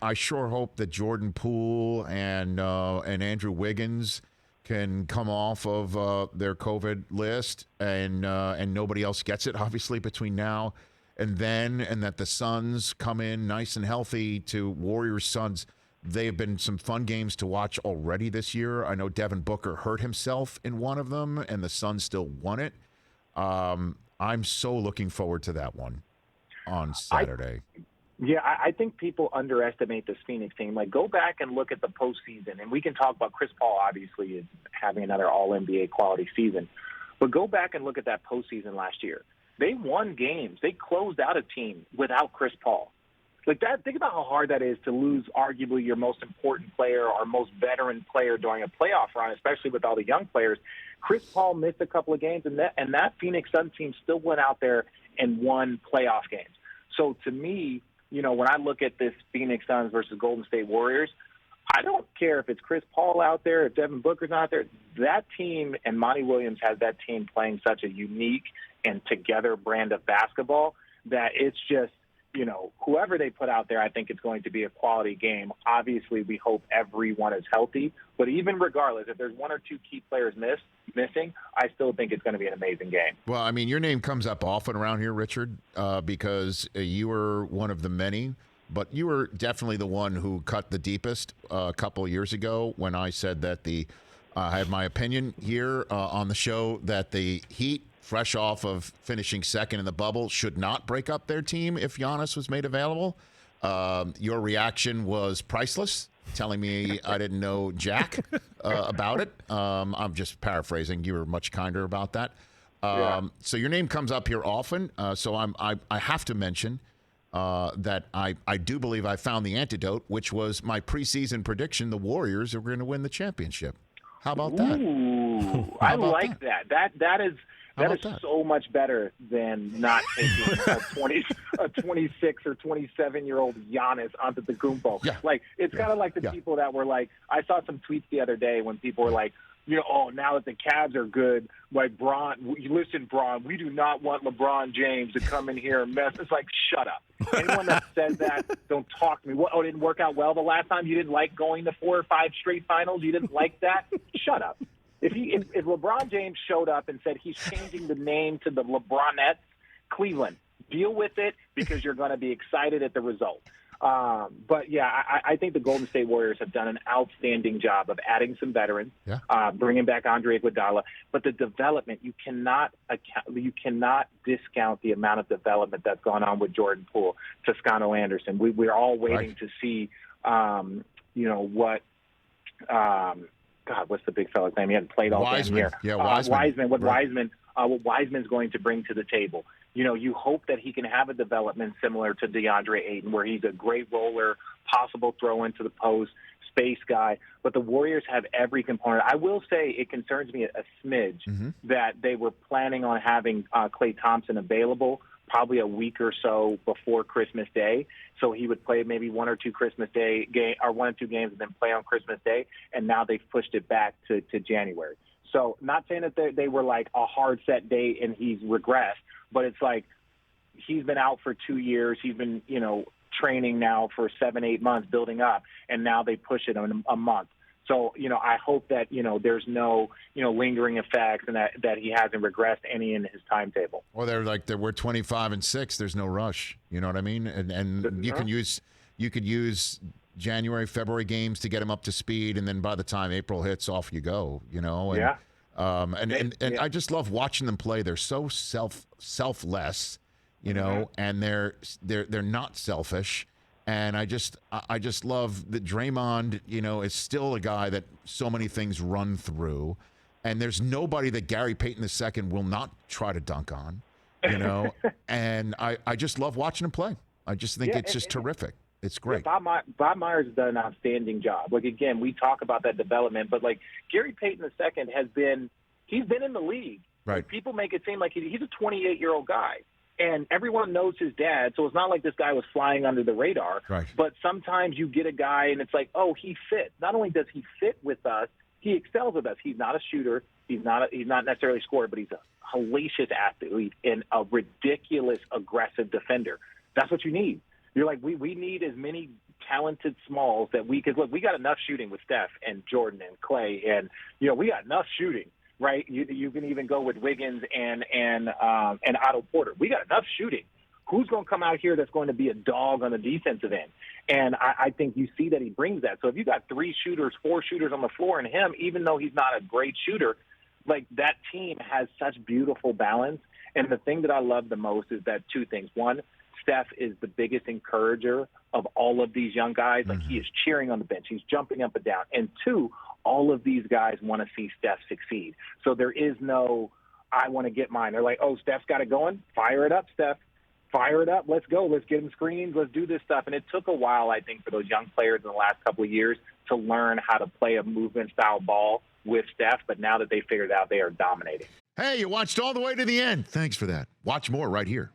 I sure hope that Jordan Poole and Andrew Wiggins can come off of their COVID list, and nobody else gets it, obviously, between now and then, and that the Suns come in nice and healthy to Warriors Suns. They have been some fun games to watch already this year. I know Devin Booker hurt himself in one of them, and the Suns still won it. I'm so looking forward to that one on Saturday. I think people underestimate this Phoenix team. Like, go back and look at the postseason, and we can talk about Chris Paul, obviously, is having another all-NBA quality season. But go back and look at that postseason last year. They won games. They closed out a team without Chris Paul. Like that, think about how hard that is to lose arguably your most important player or most veteran player during a playoff run, especially with all the young players. Chris Paul missed a couple of games, and that Phoenix Suns team still went out there and won playoff games. So to me, when I look at this Phoenix Suns versus Golden State Warriors, I don't care if it's Chris Paul out there, if Devin Booker's out there. That team and Monty Williams has that team playing such a unique and together brand of basketball that it's just, whoever they put out there, I think it's going to be a quality game. Obviously, we hope everyone is healthy. But even regardless, if there's one or two key players missing, I still think it's going to be an amazing game. Well, I mean, your name comes up often around here, Richard, because you were one of the many. But you were definitely the one who cut the deepest a couple of years ago when I said that I had my opinion here on the show that the Heat, fresh off of finishing second in the bubble, should not break up their team if Giannis was made available. Your reaction was priceless, telling me I didn't know jack about it. I'm just paraphrasing. You were much kinder about that. So your name comes up here often. So I have to mention that I do believe I found the antidote, which was my preseason prediction: the Warriors are going to win the championship. How about that? Ooh, I like that. That is so much better than not taking a 26 or 27-year-old Giannis onto the Antetokounmpo. Yeah. Like, it's kind of like the people that were like, I saw some tweets the other day when people were like, now that the Cavs are good, like Bron, listen, Bron, we do not want LeBron James to come in here and mess. It's like, shut up. Anyone that says that, don't talk to me. What? Oh, it didn't work out well the last time? You didn't like going to 4 or 5 straight finals? You didn't like that? Shut up. If LeBron James showed up and said he's changing the name to the LeBronettes, Cleveland, deal with it because you're going to be excited at the result. But I think the Golden State Warriors have done an outstanding job of adding some veterans, bringing back Andre Iguodala. But the development, you cannot discount the amount of development that's gone on with Jordan Poole, Toscano Anderson. We're all waiting to see, what. God, what's the big fella's name? He hasn't played all damn year. Yeah, Wiseman. What Wiseman's going to bring to the table. You hope that he can have a development similar to DeAndre Ayton, where he's a great roller, possible throw into the post, space guy. But the Warriors have every component. I will say it concerns me a smidge that they were planning on having Klay Thompson available probably a week or so before Christmas Day. So he would play maybe 1 or 2 Christmas Day game or 1 or 2 games and then play on Christmas Day. And now they've pushed it back to January. So not saying that they were like a hard set date and he's regressed, but it's like he's been out for 2 years. He's been, training now for 7-8 months building up, and now they push it on a month. So, I hope that, there's no, lingering effects and that he hasn't regressed any in his timetable. Well, we're 25-6. There's no rush. You know what I mean? And you could use January, February games to get him up to speed, and then by the time April hits, off you go. And I just love watching them play. They're so selfless, and they're not selfish. And I just love that Draymond, is still a guy that so many things run through. And there's nobody that Gary Payton II will not try to dunk on, And I just love watching him play. I just think it's just terrific. It's great. Bob Myers has done an outstanding job. Like, again, we talk about that development, but, like, Gary Payton II he's been in the league. Right. Like, people make it seem like he's a 28-year-old guy. And everyone knows his dad, so it's not like this guy was flying under the radar. Right. But sometimes you get a guy, and it's like, oh, he fits. Not only does he fit with us, he excels with us. He's not a shooter. He's not necessarily a scorer, but he's a hellacious athlete and a ridiculous aggressive defender. That's what you need. You're like, we need as many talented smalls that because look, we got enough shooting with Steph and Jordan and Clay, and we got enough shooting, right? You can even go with Wiggins and Otto Porter. We got enough shooting. Who's going to come out here that's going to be a dog on the defensive end? And I think you see that he brings that. So if you got 3 shooters, 4 shooters on the floor, and him, even though he's not a great shooter, like that team has such beautiful balance. And the thing that I love the most is that 2 things. One, Steph is the biggest encourager of all of these young guys. Like, he is cheering on the bench. He's jumping up and down. And 2, all of these guys want to see Steph succeed. So there is no, I want to get mine. They're like, oh, Steph's got it going? Fire it up, Steph. Fire it up. Let's go. Let's get him screens. Let's do this stuff. And it took a while, I think, for those young players in the last couple of years to learn how to play a movement-style ball with Steph. But now that they figured it out, they are dominating. Hey, you watched all the way to the end. Thanks for that. Watch more right here.